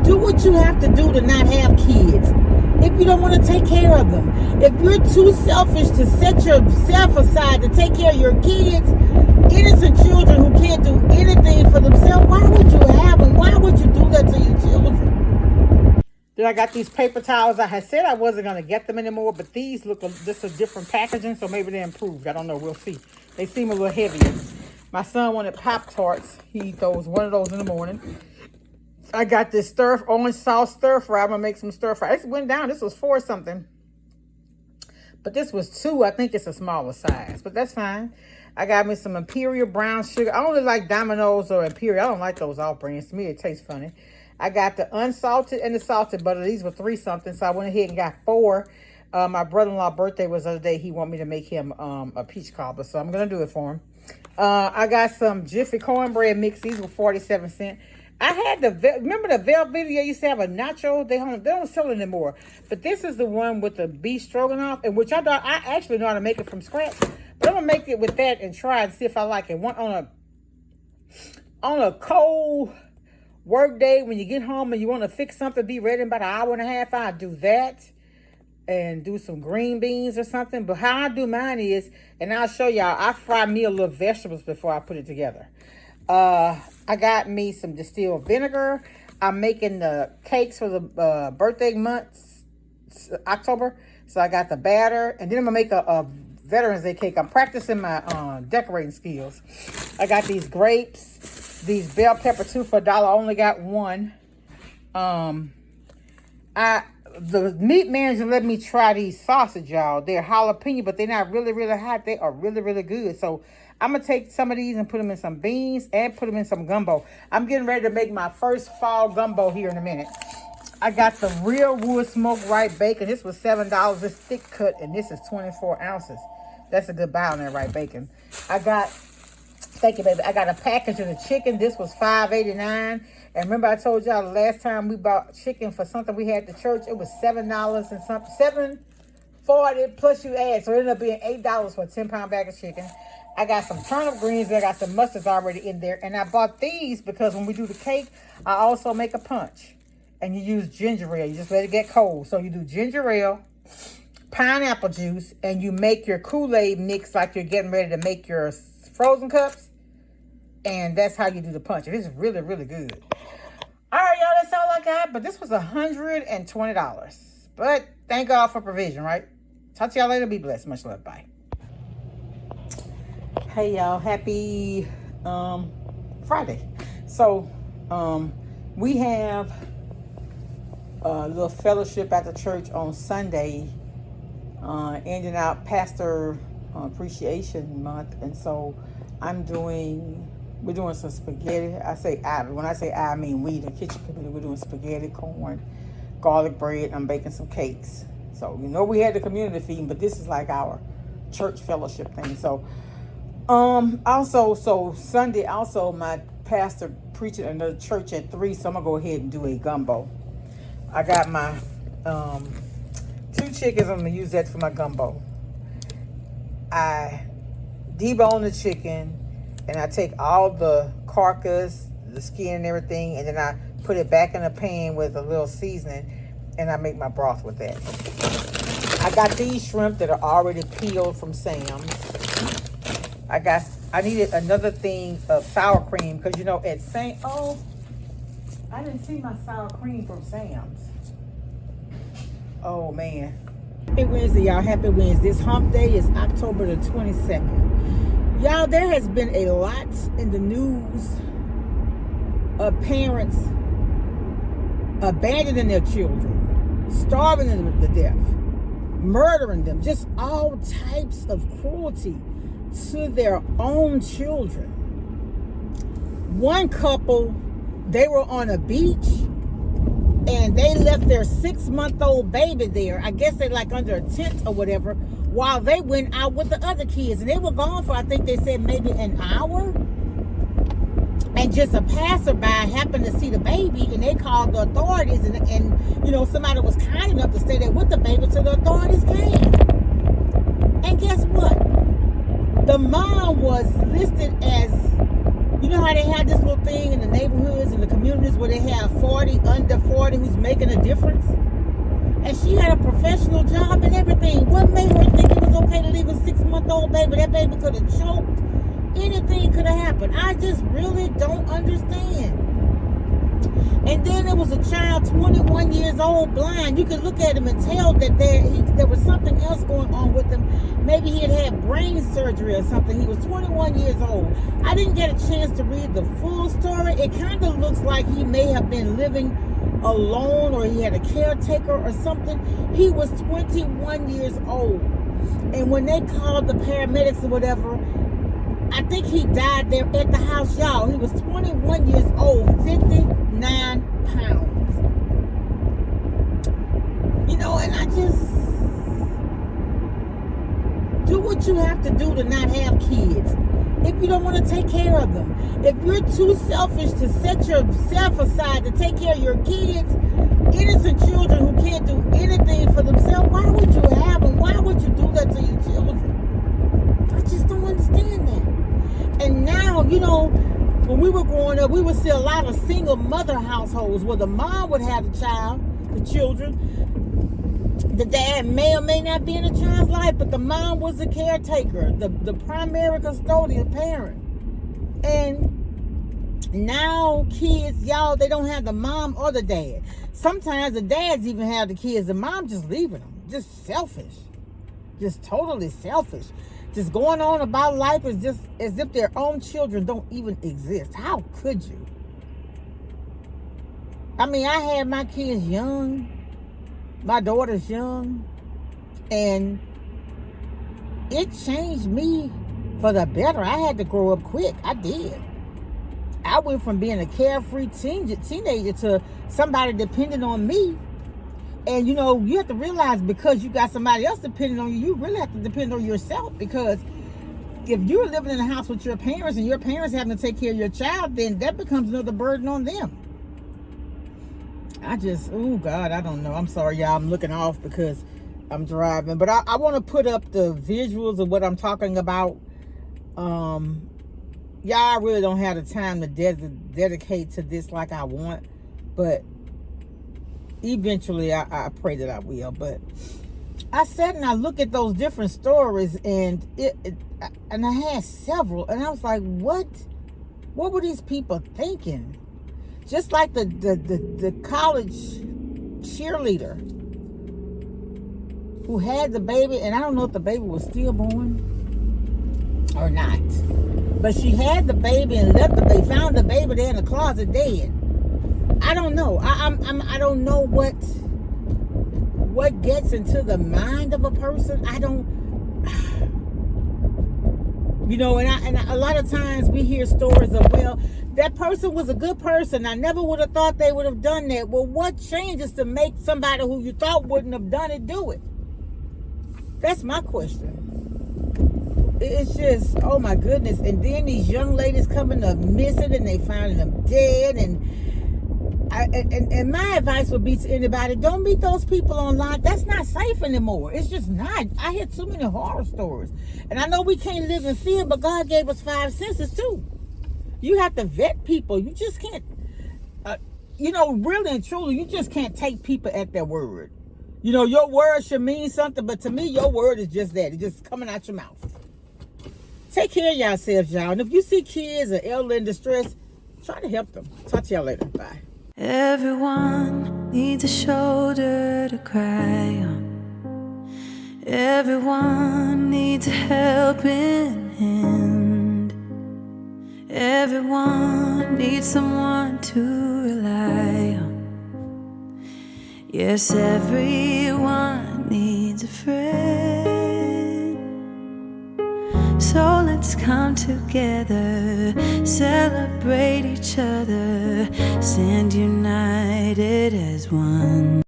Do what you have to do to not have kids. If you don't want to take care of them, if you're too selfish to set yourself aside to take care of your kids, innocent children who can't do anything for themselves, why would you have them? Why would you do that to your children? Then I got these paper towels. I had said I wasn't going to get them anymore, but these look this is different packaging, so maybe they improved. I don't know. We'll see. They seem a little heavier. My son wanted Pop-Tarts. He throws one of those in the morning. I got this orange sauce stir fry. I'm going to make some stir fry. This went down. This was 4 something. But this was 2. I think it's a smaller size. But that's fine. I got me some Imperial brown sugar. I only like Domino's or Imperial. I don't like those off brands. To me, it tastes funny. I got the unsalted and the salted butter. These were 3 something. So I went ahead and got 4. My brother-in-law birthday was the other day. He wanted me to make him a peach cobbler. So I'm going to do it for him. I got some Jiffy cornbread mix. These were 47 cents. I had remember the Velveeta used to have a nacho? They don't sell it anymore. But this is the one with the beef stroganoff, and which I actually know how to make it from scratch. But I'm gonna make it with that and try and see if I like it. One on a cold work day when you get home and you want to fix something, be ready in about an hour and a half. I do that and do some green beans or something. But how I do mine is, and I'll show y'all, I fry me a little vegetables before I put it together. I got me some distilled vinegar. I'm making the cakes for the birthday months, October. So I got the batter. And then I'm going to make a Veterans Day cake. I'm practicing my decorating skills. I got these grapes, these bell pepper too for $1. I only got 1. The meat manager let me try these sausage, y'all. They're jalapeno, but they're not really, really hot. They are really, really good. So I'm going to take some of these and put them in some beans and put them in some gumbo. I'm getting ready to make my first fall gumbo here in a minute. I got the real wood smoked right bacon. This was $7. It's thick cut, and this is 24 ounces. That's a good buy on that right bacon. Thank you, baby. I got a package of the chicken. This was $5.89. And remember I told y'all the last time we bought chicken for something we had at the church, it was $7 and something. $7.40 plus you add. So it ended up being $8 for a 10-pound bag of chicken. I got some turnip greens. I got some mustards already in there. And I bought these because when we do the cake, I also make a punch. And you use ginger ale. You just let it get cold. So you do ginger ale, pineapple juice, and you make your Kool-Aid mix like you're getting ready to make your frozen cups. And that's how you do the punch. It is really, really good. All right, y'all. That's all I got. But this was $120. But thank God for provision, right? Talk to y'all later. Be blessed. Much love. Bye. Hey y'all, happy Friday. So we have a little fellowship at the church on Sunday, ending out Pastor Appreciation Month, and so we're doing some spaghetti. When I say I mean we, the kitchen committee. We're doing spaghetti, corn, garlic bread. I'm baking some cakes. So we had the community feeding, but this is like our church fellowship thing. So so Sunday, also my pastor preaching at another church at 3, so I'm gonna go ahead and do a gumbo. I got my 2 chickens. I'm gonna use that for my gumbo. I debone the chicken, and I take all the carcass, the skin and everything, and then I put it back in a pan with a little seasoning, and I make my broth with that. I got these shrimp that are already peeled from Sam's. I needed another thing of sour cream because at I didn't see my sour cream from Sam's. Oh man. Happy Wednesday, y'all. Happy Wednesday. This hump day is October the 22nd. Y'all, there has been a lot in the news of parents abandoning their children, starving them to death, murdering them, just all types of cruelty to their own children. One couple, they were on a beach and they left their 6-month-old baby there. I guess they like under a tent or whatever, while they went out with the other kids. And they were gone for, I think they said maybe an hour. And just a passerby happened to see the baby, and they called the authorities. And somebody was kind enough to stay there with the baby till the authorities came. And guess what? The mom was listed as, You know how they have this little thing in the neighborhoods and the communities where they have 40, under 40 who's making a difference? And she had a professional job and everything. What made her think it was okay to leave a 6-month-old baby? That baby could have choked. Anything could have happened. I just really don't understand. And then there was a child, 21 years old, blind. You could look at him and tell that there was something else going on with him. Maybe he had brain surgery or something. He was 21 years old. I didn't get a chance to read the full story. It kind of looks like he may have been living alone, or he had a caretaker or something. He was 21 years old. And when they called the paramedics or whatever, I think he died there at the house, y'all. He was 21 years old, 59 pounds. You know, and I just... do what you have to do to not have kids. If you don't want to take care of them. If you're too selfish to set yourself aside to take care of your kids, innocent children who can't do anything for themselves, why would you have them? Why would you do that to your children? I just don't understand that. And now, you know, when we were growing up, we would see a lot of single mother households where the mom would have the child, the children. The dad may or may not be in the child's life, but the mom was the caretaker, the primary custodial parent. And now kids, y'all, they don't have the mom or the dad. Sometimes the dads even have the kids. The mom just leaving them. Just selfish. Just totally selfish. Just going on about life as if their own children don't even exist. How could you? I mean, I had my kids young. My daughter's young. And it changed me for the better. I had to grow up quick. I did. I went from being a carefree teenager to somebody depending on me. And, you know, you have to realize, because you got somebody else depending on you, you really have to depend on yourself. Because if you're living in a house with your parents and your parents having to take care of your child, then that becomes another burden on them. Oh, God, I don't know. I'm sorry, y'all. I'm looking off because I'm driving. But I want to put up the visuals of what I'm talking about. Y'all really don't have the time to dedicate to this like I want. But eventually, I pray that I will. But I sat and I look at those different stories, and I had several, and I was like, what were these people thinking? Just like the college cheerleader who had the baby, and I don't know if the baby was stillborn or not, but she had the baby and found the baby there in the closet dead. I don't know. I don't know what gets into the mind of a person. I don't, you know. And a lot of times we hear stories of, well, that person was a good person. I never would have thought they would have done that. Well, what changes to make somebody who you thought wouldn't have done it do it? That's my question. It's just, oh my goodness. And then these young ladies coming up missing, and they finding them dead. And my advice would be to anybody, don't meet those people online. That's not safe anymore. It's just not. I hear too many horror stories. And I know we can't live in fear, but God gave us 5 senses too. You have to vet people. You just can't, you know, really and truly, you just can't take people at their word. You know, your word should mean something, but to me, your word is just that. It's just coming out your mouth. Take care of yourselves, y'all. And if you see kids or elderly in distress, try to help them. Talk to y'all later. Bye. Everyone needs a shoulder to cry on. Everyone needs a helping hand. Everyone needs someone to rely on. Yes, everyone needs a friend. So let's come together, celebrate each other, stand united as one.